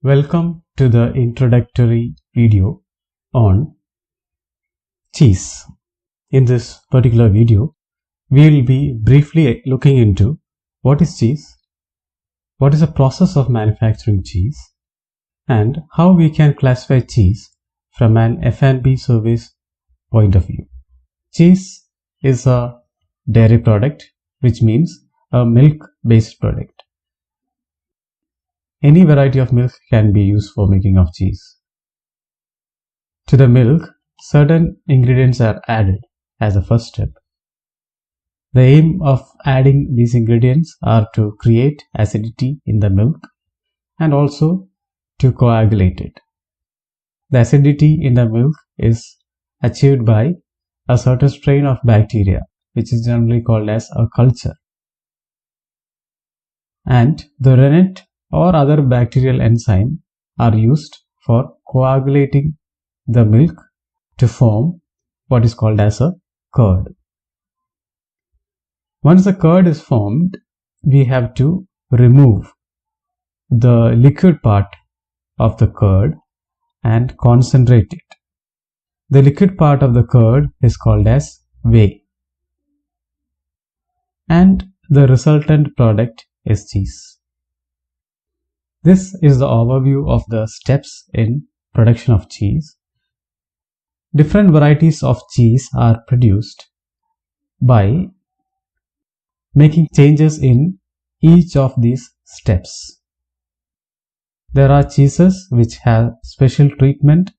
Welcome to the introductory video on cheese. In this particular video, we will be briefly looking into what is cheese, what is the process of manufacturing cheese, and how we can classify cheese from an F&B service point of view. Cheese is a dairy product, which means a milk-based product. Any variety of milk can be used for making of cheese. To the milk, certain ingredients are added as a first step. The aim of adding these ingredients are to create acidity in the milk and also to coagulate it. The acidity in the milk is achieved by a certain strain of bacteria, which is generally called as a culture. And the rennet or other bacterial enzyme are used for coagulating the milk to form what is called as a curd. Once the curd is formed, we have to remove the liquid part of the curd and concentrate it. The liquid part of the curd is called as whey, and the resultant product is cheese. This is the overview of the steps in production of cheese. Different varieties of cheese are produced by making changes in each of these steps. There are cheeses which have special treatment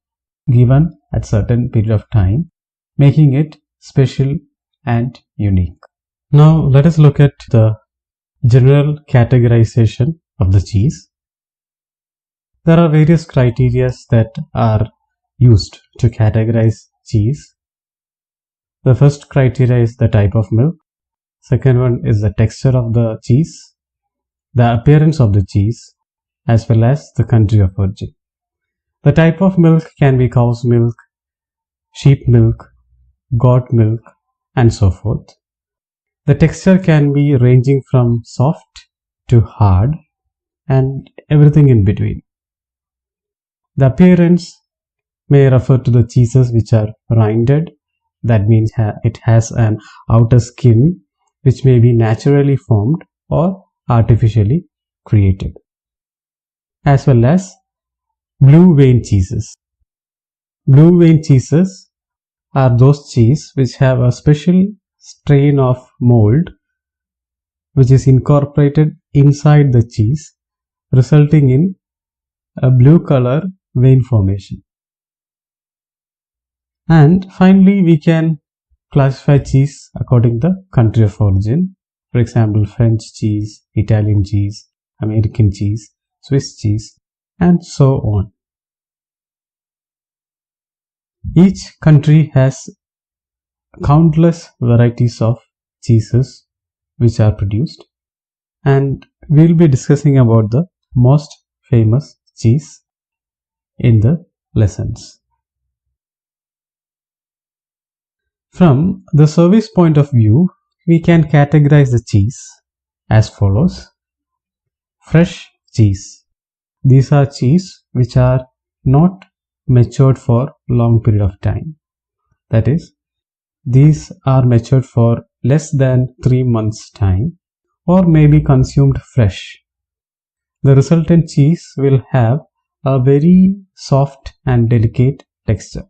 given at certain period of time, making it special and unique. Now let us look at the general categorization of the cheese. There are various criteria that are used to categorize cheese. The first criteria is the type of milk. Second one is the texture of the cheese, the appearance of the cheese, as well as the country of origin. The type of milk can be cow's milk, sheep milk, goat milk, and so forth. The texture can be ranging from soft to hard and everything in between. The appearance may refer to the cheeses which are rinded. That means it has an outer skin which may be naturally formed or artificially created, as well as blue vein cheeses. Blue vein cheeses are those cheese which have a special strain of mold which is incorporated inside the cheese, resulting in a blue color vein formation. And finally, we can classify cheese according to the country of origin. For example, French cheese, Italian cheese, American cheese, Swiss cheese, and so on. Each country has countless varieties of cheeses which are produced, and we will be discussing about the most famous cheese in the lessons. From the service point of view, we can categorize the cheese as follows. Fresh cheese. These are cheese which are not matured for long period of time. That is, these are matured for less than 3 months time or may be consumed fresh. The resultant cheese will have a very soft and delicate texture.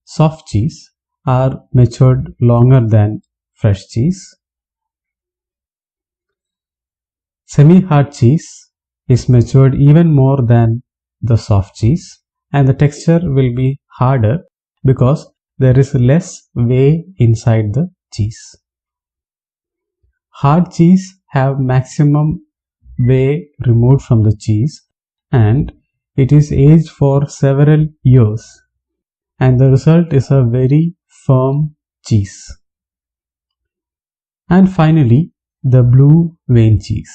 Soft cheese are matured longer than fresh cheese. Semi-hard cheese is matured even more than the soft cheese, and the texture will be harder because there is less whey inside the cheese. Hard cheese have maximum whey removed from the cheese, and it is aged for several years, and the result is a very firm cheese. And finally, the blue vein cheese.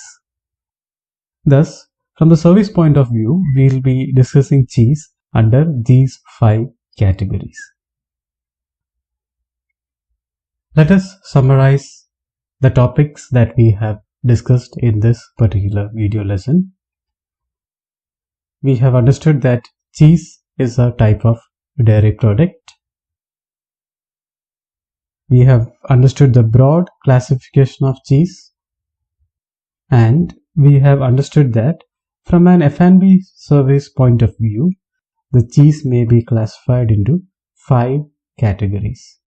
Thus, from the service point of view, we will be discussing cheese under these 5 categories. Let us summarize the topics that we have discussed in this particular video lesson. we have understood that cheese is a type of dairy product. We have understood the broad classification of cheese, and we have understood that from an F&B service point of view, the cheese may be classified into 5 categories.